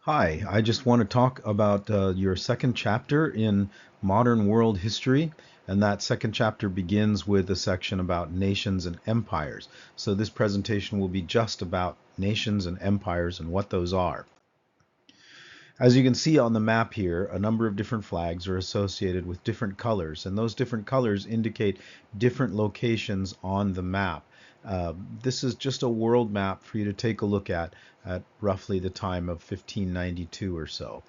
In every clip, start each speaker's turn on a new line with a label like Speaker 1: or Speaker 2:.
Speaker 1: Hi, I just want to talk about your second chapter in modern world history, and that second chapter begins with a section about nations and empires. So this presentation will be just about nations and empires and what those are. As you can see on the map here, a number of different flags are associated with different colors, and those different colors indicate different locations on the map. This is just a world map for you to take a look at roughly the time of 1592 or so.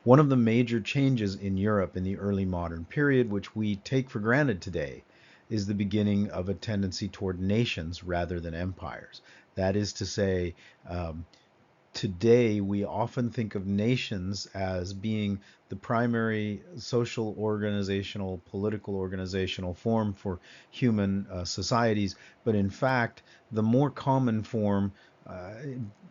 Speaker 1: One of the major changes in Europe in the early modern period, which we take for granted today, is the beginning of a tendency toward nations rather than empires. That is to say, today we often think of nations as being the primary social, organizational, political organizational form for human societies, but in fact, the more common form uh,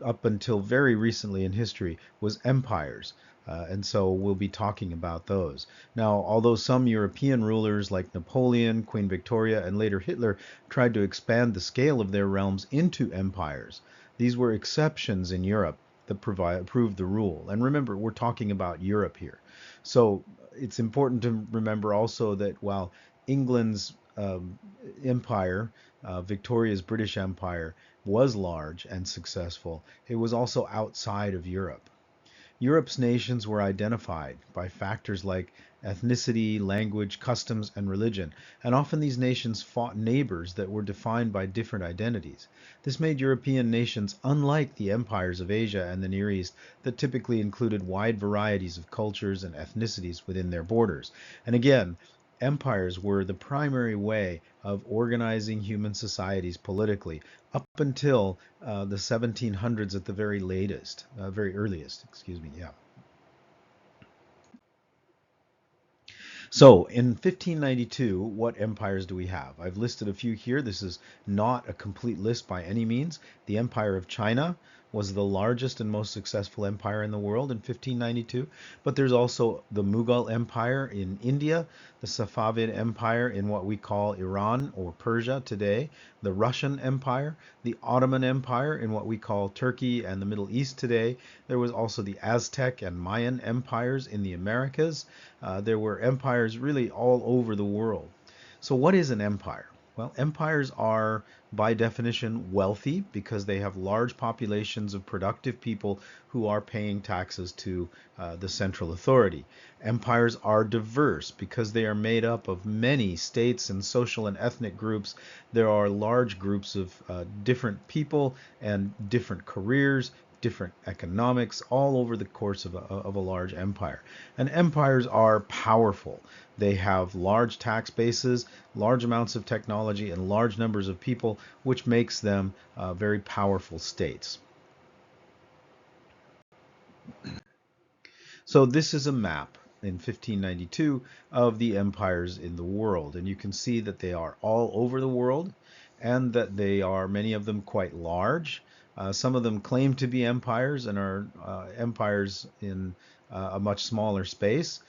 Speaker 1: up until very recently in history was empires. And so we'll be talking about those. Now, although some European rulers like Napoleon, Queen Victoria, and later Hitler tried to expand the scale of their realms into empires, these were exceptions in Europe that proved the rule. And remember, we're talking about Europe here. So it's important to remember also that while England's empire, Victoria's British Empire, was large and successful, it was also outside of Europe. Europe's nations were identified by factors like ethnicity, language, customs, and religion, and often these nations fought neighbors that were defined by different identities. This made European nations unlike the empires of Asia and the Near East that typically included wide varieties of cultures and ethnicities within their borders. And again, empires were the primary way of organizing human societies politically up until the 1700s at the very latest, very earliest, excuse me, yeah. So in 1592, what empires do we have? I've listed a few here. This is not a complete list by any means. The Empire of China was the largest and most successful empire in the world in 1592, but there's also the Mughal Empire in India, the Safavid Empire in what we call Iran or Persia today, the Russian Empire, the Ottoman Empire in what we call Turkey and the Middle East today. There was also the Aztec and Mayan empires in the Americas. There were empires really all over the world. So, what is an empire? Well, empires are, by definition, wealthy because they have large populations of productive people who are paying taxes to the central authority. Empires are diverse because they are made up of many states and social and ethnic groups. There are large groups of different people and different careers, different economics all over the course of a large empire. And empires are powerful. They have large tax bases, large amounts of technology, and large numbers of people, which makes them very powerful states. So this is a map in 1592 of the empires in the world, and you can see that they are all over the world, and that they are many of them quite large. Some of them claim to be empires and are empires in a much smaller space,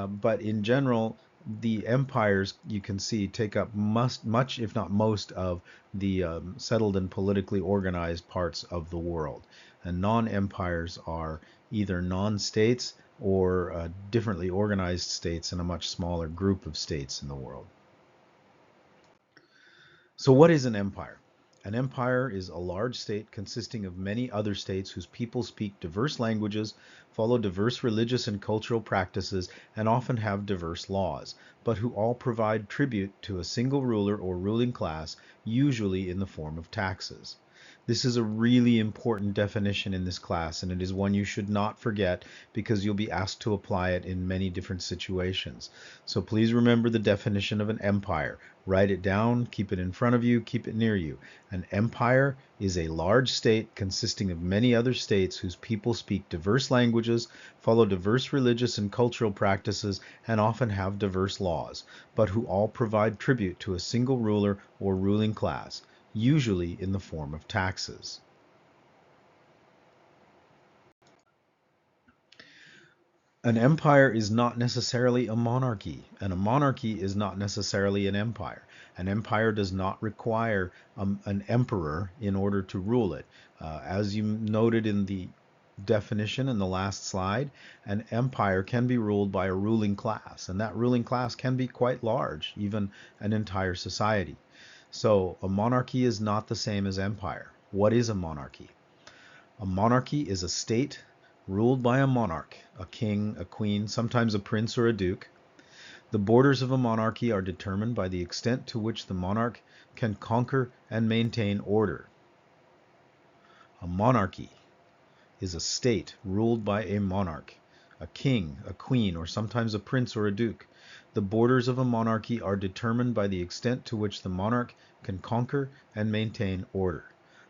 Speaker 1: but in general, the empires you can see take up much, if not most, of the settled and politically organized parts of the world. And non-empires are either non-states or differently organized states in a much smaller group of states in the world. So what is an empire? An empire is a large state consisting of many other states whose people speak diverse languages, follow diverse religious and cultural practices, and often have diverse laws, but who all provide tribute to a single ruler or ruling class, usually in the form of taxes. This is a really important definition in this class, and it is one you should not forget because you'll be asked to apply it in many different situations. So please remember the definition of an empire. Write it down, keep it in front of you, keep it near you. An empire is a large state consisting of many other states whose people speak diverse languages, follow diverse religious and cultural practices, and often have diverse laws, but who all provide tribute to a single ruler or ruling class, usually in the form of taxes. An empire is not necessarily a monarchy, and a monarchy is not necessarily an empire. An empire does not require an emperor in order to rule it. As you noted in the definition in the last slide, an empire can be ruled by a ruling class, and that ruling class can be quite large, even an entire society. So a monarchy is not the same as empire. What is a monarchy? A monarchy is a state ruled by a monarch, a king, a queen, sometimes a prince or a duke. The borders of a monarchy are determined by the extent to which the monarch can conquer and maintain order. A monarchy is a state ruled by a monarch, a king, a queen, or sometimes a prince or a duke. The borders of a monarchy are determined by the extent to which the monarch can conquer and maintain order.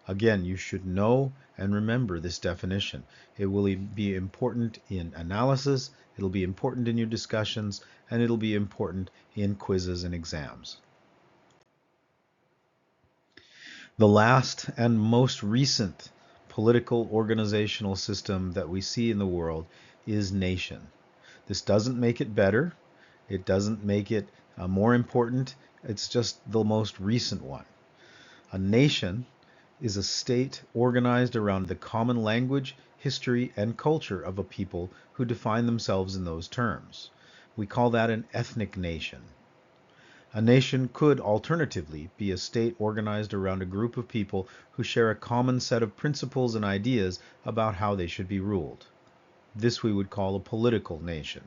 Speaker 1: Again, you should know and remember this definition. It will be important in analysis, it'll be important in your discussions, and it'll be important in quizzes and exams. The last and most recent political organizational system that we see in the world is nation. This doesn't make it better. It doesn't make it more important. It's just the most recent one. A nation is a state organized around the common language, history, and culture of a people who define themselves in those terms. We call that an ethnic nation. A nation could alternatively be a state organized around a group of people who share a common set of principles and ideas about how they should be ruled. This we would call a political nation.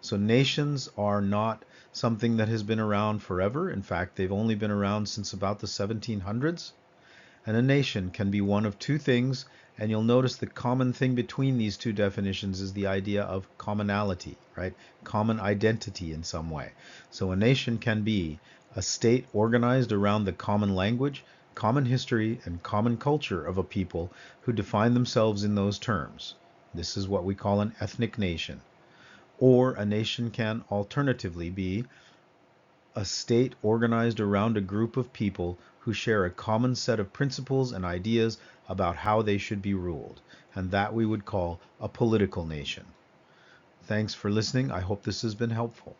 Speaker 1: So nations are not something that has been around forever. In fact, they've only been around since about the 1700s. And a nation can be one of two things, and you'll notice the common thing between these two definitions is the idea of commonality, right? Common identity in some way. So a nation can be a state organized around the common language, common history, and common culture of a people who define themselves in those terms. This is what we call an ethnic nation. Or a nation can alternatively be a state organized around a group of people who share a common set of principles and ideas about how they should be ruled, and that we would call a political nation. Thanks for listening. I hope this has been helpful.